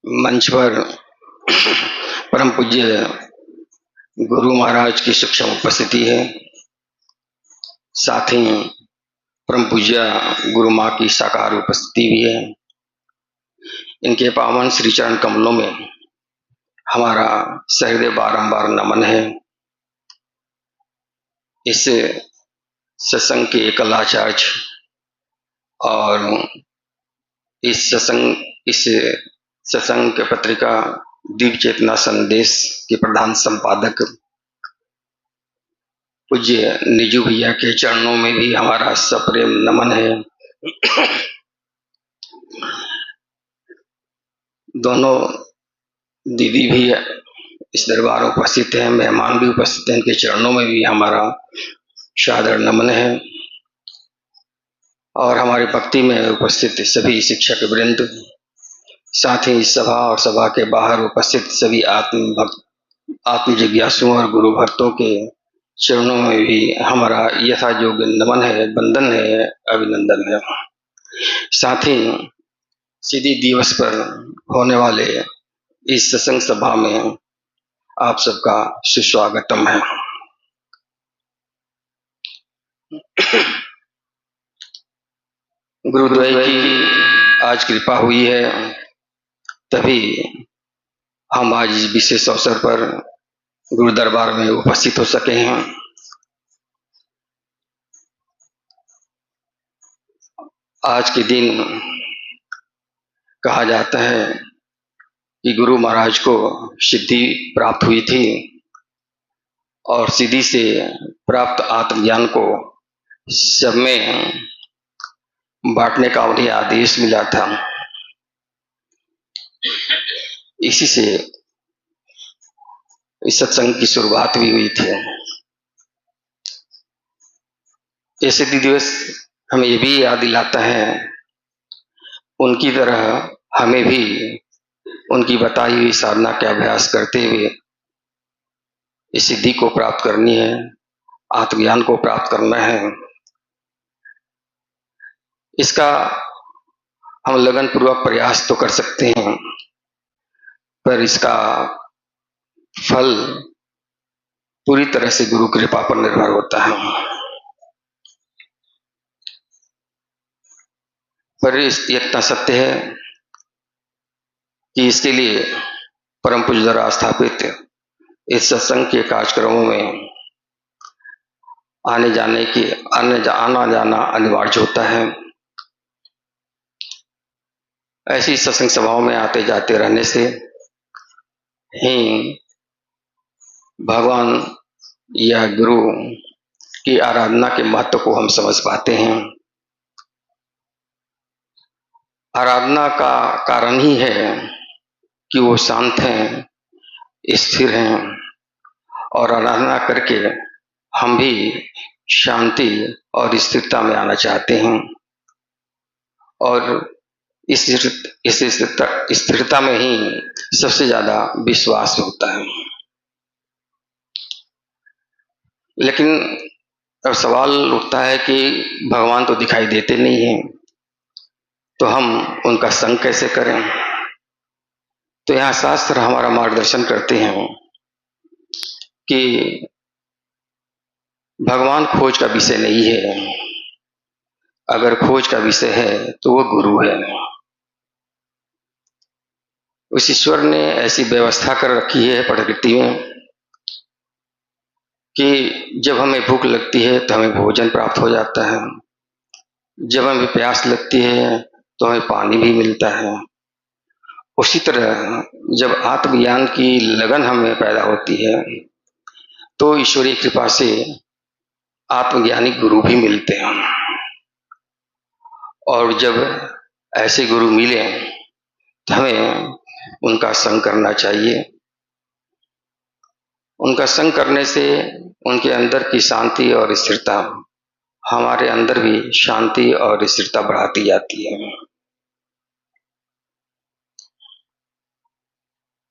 मंच पर परम पूज्य गुरु महाराज की सूक्ष्म उपस्थिति है। साथ ही परम पूज्य गुरु माँ की साकार उपस्थिति भी है। इनके पावन श्री चरण कमलों में हमारा सहृदय बारंबार नमन है। इस सत्संग के एकल आचार्य और इस सत्संग के पत्रिका दिव्य चेतना संदेश के प्रधान संपादक पूज्य निजू भैया के चरणों में भी हमारा सप्रेम नमन है। दोनों दीदी भी इस दरबार में उपस्थित हैं, मेहमान भी उपस्थित हैं, इनके चरणों में भी हमारा सादर नमन है। और हमारी भक्ति में उपस्थित सभी शिक्षक वृंद, साथ ही सभा और सभा के बाहर उपस्थित सभी आत्म जिज्ञासुओं और गुरु भक्तों के चरणों में भी हमारा यथा योग्य नमन है, वंदन है, अभिनंदन है। साथ ही सिद्धि दिवस पर होने वाले इस सत्संग सभा में आप सबका सुस्वागतम है। गुरुद्वय की आज कृपा हुई है, तभी हम आज इस विशेष अवसर पर गुरु दरबार में उपस्थित हो सके हैं। आज के दिन कहा जाता है कि गुरु महाराज को सिद्धि प्राप्त हुई थी और सिद्धि से प्राप्त आत्मज्ञान को सब में बांटने का उन्हें आदेश मिला था। इसी से इस सत्संग की शुरुआत भी हुई थी। ये सिद्धि दिवस हमें ये भी याद दिलाता है उनकी तरह हमें भी उनकी बताई हुई साधना के अभ्यास करते हुए इस सिद्धि को प्राप्त करनी है, आत्मज्ञान को प्राप्त करना है। इसका हम लगन पूर्वक प्रयास तो कर सकते हैं, पर इसका फल पूरी तरह से गुरु कृपा पर निर्भर होता है। पर इतना सत्य है कि इसके लिए परम पूज्य द्वारा स्थापित इस सत्संग के कार्यक्रमों में आना जाना अनिवार्य होता है। ऐसी सत्संग सभाओं में आते जाते रहने से ही भगवान या गुरु की आराधना के महत्व को हम समझ पाते हैं। आराधना का कारण ही है कि वो शांत हैं, स्थिर हैं, और आराधना करके हम भी शांति और स्थिरता में आना चाहते हैं। और इस स्थिरता में ही सबसे ज्यादा विश्वास होता है। लेकिन अब सवाल उठता है कि भगवान तो दिखाई देते नहीं हैं, तो हम उनका संग कैसे करें? तो यहाँ शास्त्र हमारा मार्गदर्शन करते हैं कि भगवान खोज का विषय नहीं है। अगर खोज का विषय है तो वो गुरु है। उस ईश्वर ने ऐसी व्यवस्था कर रखी है प्रकृति में कि जब हमें भूख लगती है तो हमें भोजन प्राप्त हो जाता है, जब हमें प्यास लगती है तो हमें पानी भी मिलता है। उसी तरह जब आत्मज्ञान की लगन हमें पैदा होती है तो ईश्वरीय कृपा से आत्मज्ञानी गुरु भी मिलते हैं। और जब ऐसे गुरु मिले तो हमें उनका संग करना चाहिए। उनका संग करने से उनके अंदर की शांति और स्थिरता हमारे अंदर भी शांति और स्थिरता बढ़ाती जाती है।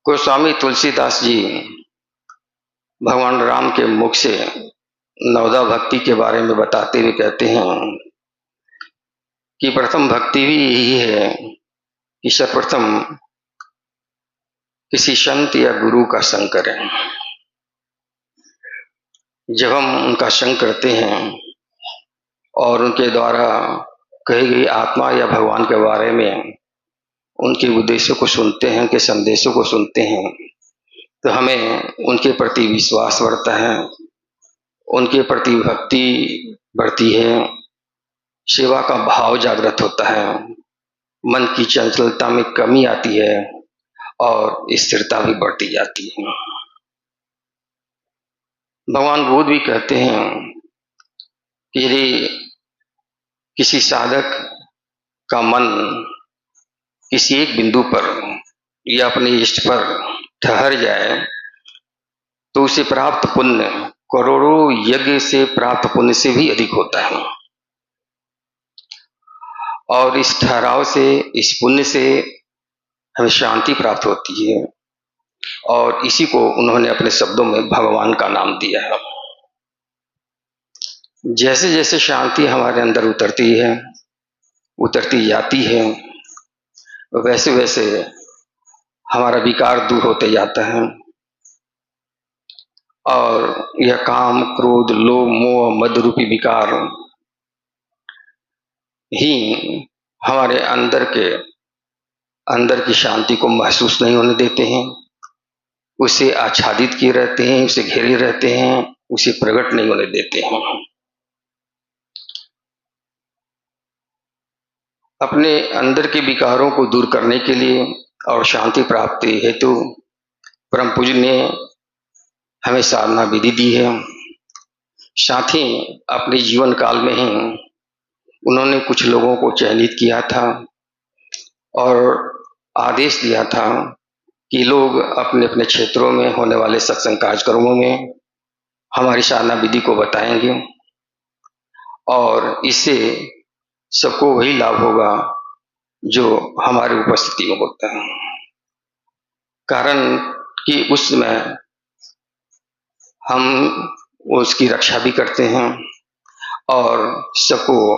गोस्वामी तुलसीदास जी भगवान राम के मुख से नवदा भक्ति के बारे में बताते हुए कहते हैं कि प्रथम भक्ति भी यही है कि सर्वप्रथम किसी संत या गुरु का संग करें। जब हम उनका संग करते हैं और उनके द्वारा कही गई आत्मा या भगवान के बारे में उनके उपदेशों को सुनते हैं, उनके संदेशों को सुनते हैं, तो हमें उनके प्रति विश्वास बढ़ता है, उनके प्रति भक्ति बढ़ती है, सेवा का भाव जागृत होता है, मन की चंचलता में कमी आती है और स्थिरता भी बढ़ती जाती है। भगवान बुद्ध भी कहते हैं कि यदि किसी साधक का मन किसी एक बिंदु पर या अपने इष्ट पर ठहर जाए तो उसे प्राप्त पुण्य करोड़ों यज्ञ से प्राप्त पुण्य से भी अधिक होता है। और इस ठहराव से, इस पुण्य से हमें शांति प्राप्त होती है और इसी को उन्होंने अपने शब्दों में भगवान का नाम दिया है। जैसे जैसे शांति हमारे अंदर उतरती जाती है, वैसे वैसे हमारा विकार दूर होते जाता है और यह काम, क्रोध, लोभ, मोह, मद रूपी विकार ही हमारे अंदर की शांति को महसूस नहीं होने देते हैं, उसे आच्छादित किए रहते हैं, उसे घेरे रहते हैं, उसे प्रकट नहीं होने देते हैं। अपने अंदर के विकारों को दूर करने के लिए और शांति प्राप्ति हेतु परम पूज्य ने हमें साधना विधि दी है। साथ ही अपने जीवन काल में ही उन्होंने कुछ लोगों को चयनित किया था और आदेश दिया था कि लोग अपने अपने क्षेत्रों में होने वाले सत्संग कार्यक्रमों में हमारी साधना विधि को बताएंगे और इससे सबको वही लाभ होगा जो हमारी उपस्थिति में होता है। कारण कि उस समय हम उसकी रक्षा भी करते हैं और सबको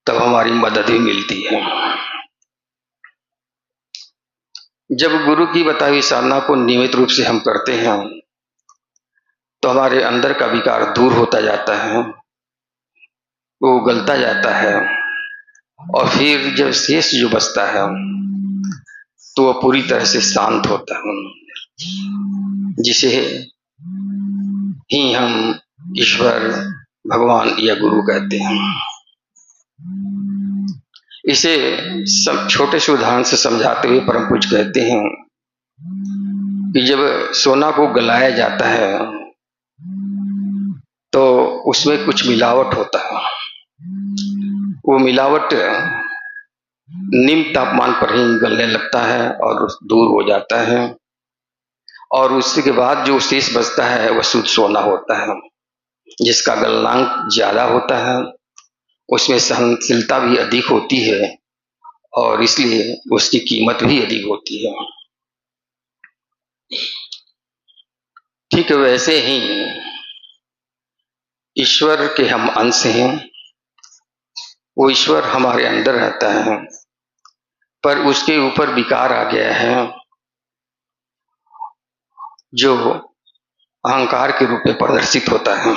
तब हमारी मदद भी मिलती है। जब गुरु की बताई हुई साधना को नियमित रूप से हम करते हैं तो हमारे अंदर का विकार दूर होता जाता है, वो गलता जाता है और फिर जब शेष जो बचता है तो वह पूरी तरह से शांत होता है, जिसे ही हम ईश्वर, भगवान या गुरु कहते हैं। इसे सब छोटे से उदाहरण से समझाते हुए परम पूज्य कहते हैं कि जब सोना को गलाया जाता है तो उसमें कुछ मिलावट होता है, वो मिलावट निम्न तापमान पर ही गलने लगता है और दूर हो जाता है और उसके बाद जो शेष बचता है वह शुद्ध सोना होता है, जिसका गलनांक ज्यादा होता है, उसमें सहनशीलता भी अधिक होती है और इसलिए उसकी कीमत भी अधिक होती है। ठीक वैसे ही ईश्वर के हम अंश हैं, वो ईश्वर हमारे अंदर रहता है पर उसके ऊपर विकार आ गया है जो अहंकार के रूप में प्रदर्शित होता है।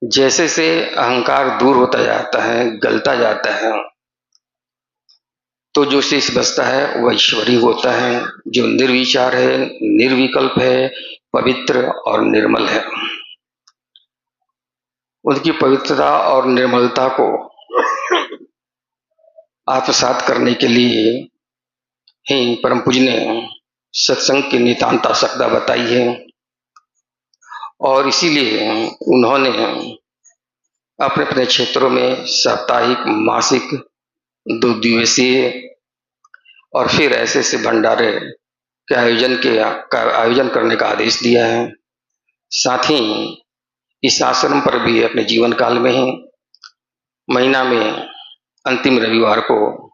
जैसे से अहंकार दूर होता जाता है, गलता जाता है, तो जो शेष बचता है वह ईश्वरी होता है, जो निर्विचार है, निर्विकल्प है, पवित्र और निर्मल है। उनकी पवित्रता और निर्मलता को आत्मसात करने के लिए ही परम पूज्य ने सत्संग की नितांत आवश्यकता बताई है और इसीलिए उन्होंने अपने अपने क्षेत्रों में साप्ताहिक, मासिक, 2 दिवसीय और फिर ऐसे ऐसे भंडारे के आयोजन करने का आदेश दिया है। साथ ही इस आश्रम पर भी अपने जीवन काल में ही महीना में अंतिम रविवार को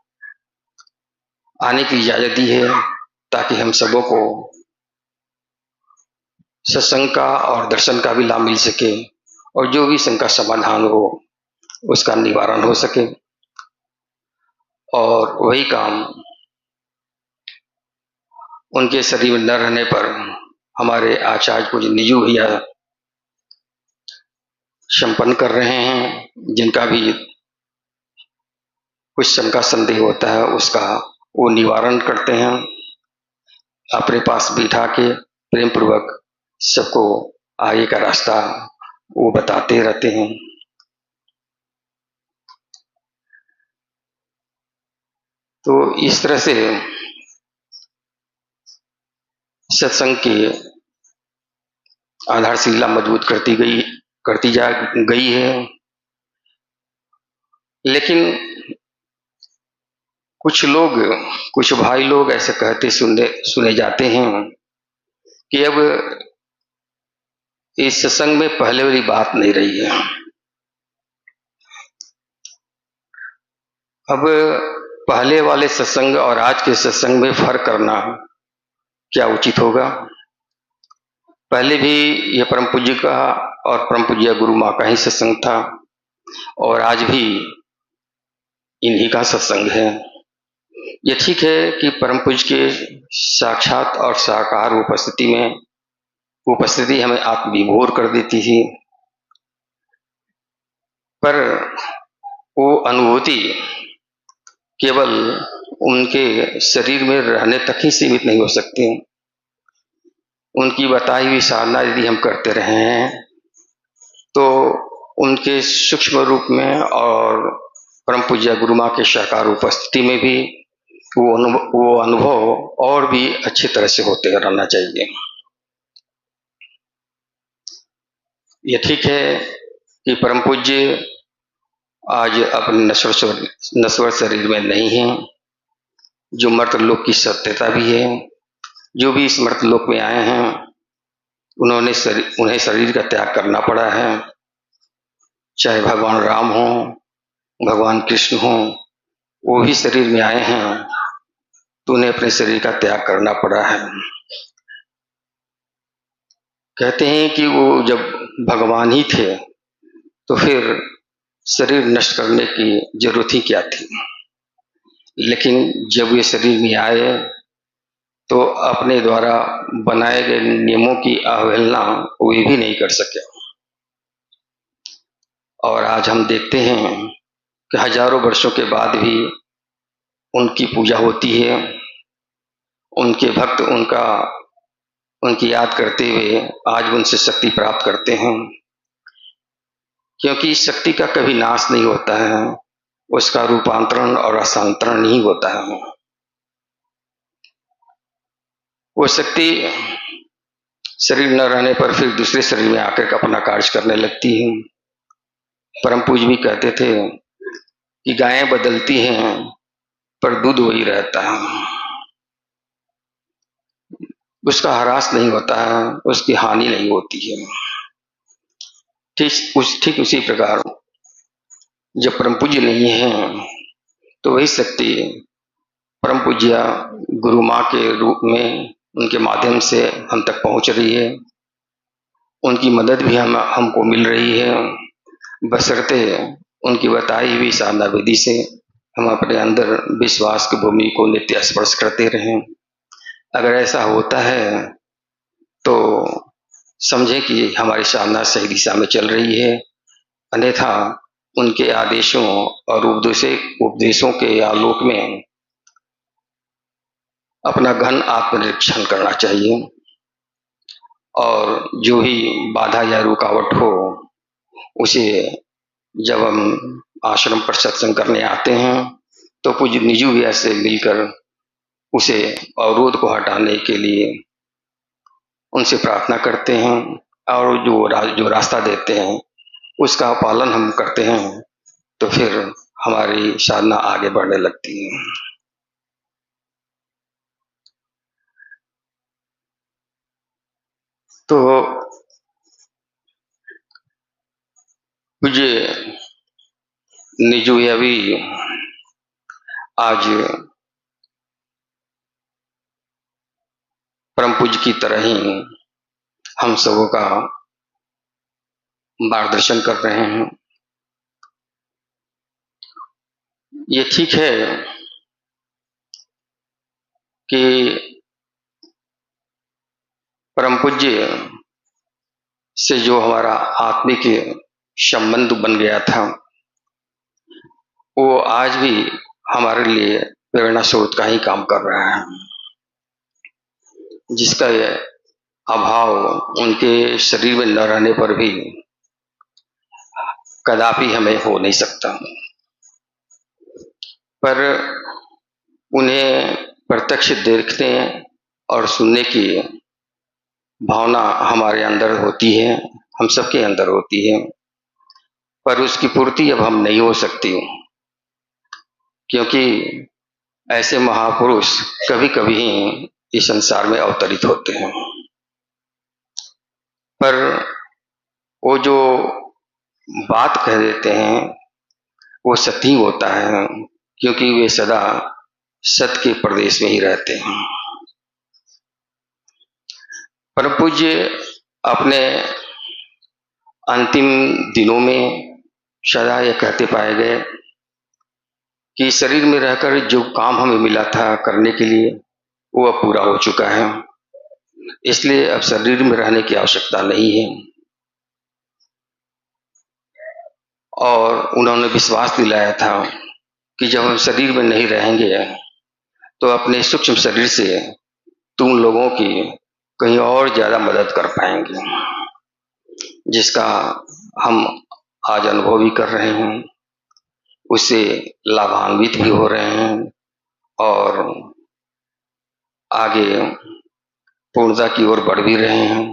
आने की इजाजत दी है ताकि हम सबों को सत्संग का और दर्शन का भी लाभ मिल सके और जो भी शंका समाधान हो उसका निवारण हो सके। और वही काम उनके शरीर में न रहने पर हमारे आचार्य पूज्य निजू भैया संपन्न कर रहे हैं, जिनका भी कुछ शंका संदेह होता है उसका वो निवारण करते हैं, अपने पास बिठा के प्रेम पूर्वक सबको आगे का रास्ता वो बताते रहते हैं। तो इस तरह से सत्संग की आधारशिला मजबूत करती जा गई है। लेकिन कुछ भाई लोग ऐसे कहते सुने जाते हैं कि अब इस सत्संग में पहले वाली बात नहीं रही है। अब पहले वाले सत्संग और आज के सत्संग में फर्क करना क्या उचित होगा। पहले भी ये परम पूज्य का और परम पूज्य गुरु माँ का ही सत्संग था और आज भी इन्हीं का सत्संग है। ये ठीक है कि परम पूज्य के साक्षात और साकार उपस्थिति हमें आत्मविभोर कर देती थी, पर वो अनुभूति केवल उनके शरीर में रहने तक ही सीमित नहीं हो सकती। उनकी बताई हुई साधना यदि हम करते रहे हैं तो उनके सूक्ष्म रूप में और परम पूज्य गुरु माँ के साकार उपस्थिति में भी वो अनुभव और भी अच्छी तरह से होते रहना चाहिए। ये ठीक है कि परम पूज्य आज अपने नश्वर शरीर में नहीं है, जो मर्तलोक की सत्यता भी है। जो भी इस मर्तलोक में आए हैं उन्हें शरीर का त्याग करना पड़ा है, चाहे भगवान राम हो, भगवान कृष्ण हो, वो भी शरीर में आए हैं तो उन्हें अपने शरीर का त्याग करना पड़ा है। कहते हैं कि वो जब भगवान ही थे तो फिर शरीर नष्ट करने की जरूरत ही क्या थी। लेकिन जब ये शरीर में आए तो अपने द्वारा बनाए गए नियमों की अवहेलना वे भी नहीं कर सके। और आज हम देखते हैं कि हजारों वर्षों के बाद भी उनकी पूजा होती है, उनके भक्त उनकी याद करते हुए आज उनसे शक्ति प्राप्त करते हैं, क्योंकि इस शक्ति का कभी नाश नहीं होता है, उसका रूपांतरण और हस्तांतरण ही होता है। वो शक्ति शरीर न रहने पर फिर दूसरे शरीर में आकर अपना कार्य करने लगती है। परम पूज्य भी कहते थे कि गायें बदलती हैं पर दूध वही रहता है, उसका ह्रास नहीं होता है, उसकी हानि नहीं होती है। ठीक उसी प्रकार जब परम पूज्य नहीं है तो वही शक्ति परम पूज्य गुरु माँ के रूप में उनके माध्यम से हम तक पहुंच रही है। उनकी मदद भी हमको मिल रही है, बशर्ते उनकी बताई हुई साधना विधि से हम अपने अंदर विश्वास की भूमि को नित्य स्पर्श करते रहें। अगर ऐसा होता है तो समझे कि हमारी साधना सही दिशा में चल रही है, अन्यथा उनके आदेशों और उपदेशों के आलोक में अपना घन आत्मनिरीक्षण करना चाहिए और जो भी बाधा या रुकावट हो उसे जब हम आश्रम पर सत्संग करने आते हैं तो पूज्य निजू भैया से मिलकर उसे अवरोध को हटाने के लिए उनसे प्रार्थना करते हैं और जो रास्ता देते हैं उसका पालन हम करते हैं तो फिर हमारी साधना आगे बढ़ने लगती है। तो मुझे निजू भैया भी आज परम पूज्य की तरह ही हम सबों का मार्गदर्शन कर रहे हैं। ये ठीक है कि पूज्य से जो हमारा आत्मिक संबंध बन गया था, वो आज भी हमारे लिए प्रेरणा स्रोत का ही काम कर रहा है, जिसका ये अभाव उनके शरीर में न रहने पर भी कदापि हमें हो नहीं सकता। पर उन्हें प्रत्यक्ष देखने और सुनने की भावना हमारे अंदर होती है, हम सबके अंदर होती है, पर उसकी पूर्ति अब हम नहीं हो सकती, क्योंकि ऐसे महापुरुष कभी कभी ही इस संसार में अवतरित होते हैं। पर वो जो बात कह देते हैं वो सत्य ही होता है, क्योंकि वे सदा सत्य के प्रदेश में ही रहते हैं। परम पूज्य अपने अंतिम दिनों में सदा ये कहते पाए गए कि शरीर में रहकर जो काम हमें मिला था करने के लिए वो अब पूरा हो चुका है, इसलिए अब शरीर में रहने की आवश्यकता नहीं है। और उन्होंने विश्वास दिलाया था कि जब हम शरीर में नहीं रहेंगे तो अपने सूक्ष्म शरीर से तुम लोगों की कहीं और ज्यादा मदद कर पाएंगे, जिसका हम आज अनुभव भी कर रहे हैं, उससे लाभान्वित भी हो रहे हैं और आगे पूर्णता की ओर बढ़ भी रहे हैं।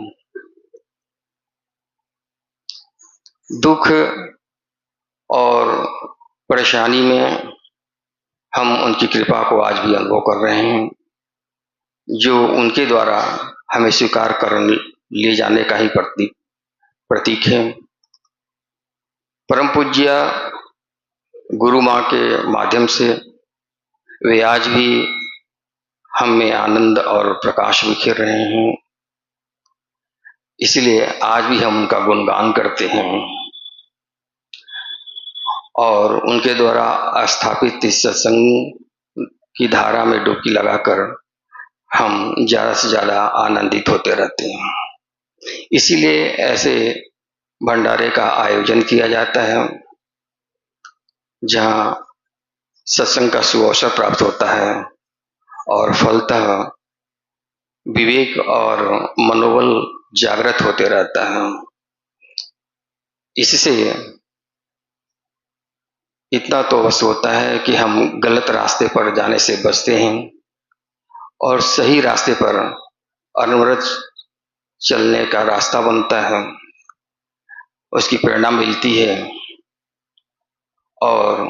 दुख और परेशानी में हम उनकी कृपा को आज भी अनुभव कर रहे हैं, जो उनके द्वारा हमें स्वीकार कर ले जाने का ही प्रतीक है। परम पूज्य गुरु माँ के माध्यम से वे आज भी हम में आनंद और प्रकाश बिखेर रहे हैं, इसलिए आज भी हम उनका गुणगान करते हैं और उनके द्वारा स्थापित इस सत्संग की धारा में डुबकी लगाकर हम ज्यादा से ज्यादा आनंदित होते रहते हैं। इसीलिए ऐसे भंडारे का आयोजन किया जाता है, जहाँ सत्संग का सुअवसर प्राप्त होता है और फलतः विवेक और मनोबल जागृत होते रहता है। इससे इतना तो अवश्य होता है कि हम गलत रास्ते पर जाने से बचते हैं और सही रास्ते पर अनवरत चलने का रास्ता बनता है, उसकी प्रेरणा मिलती है और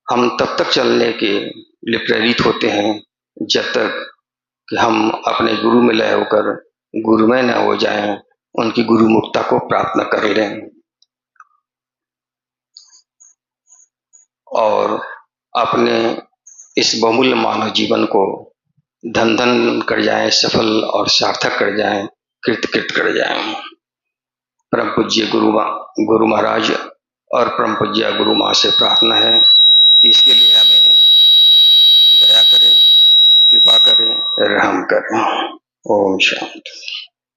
हम तब तक चलने के लिए प्रेरित होते हैं जब तक कि हम अपने गुरु में लय होकर गुरुमय न हो जाएं, उनकी गुरुमुखता को प्राप्त न कर लें और अपने इस बहुमूल्य मानव जीवन को धन धन कर जाएं, सफल और सार्थक कर जाएं, कृत कर जाएं। परम पूज्य गुरु महाराज और परम पूज्य गुरु माँ से प्रार्थना है कि इसके लिए हमें दया करें, कृपा करें, रहम करें। ओम शांति।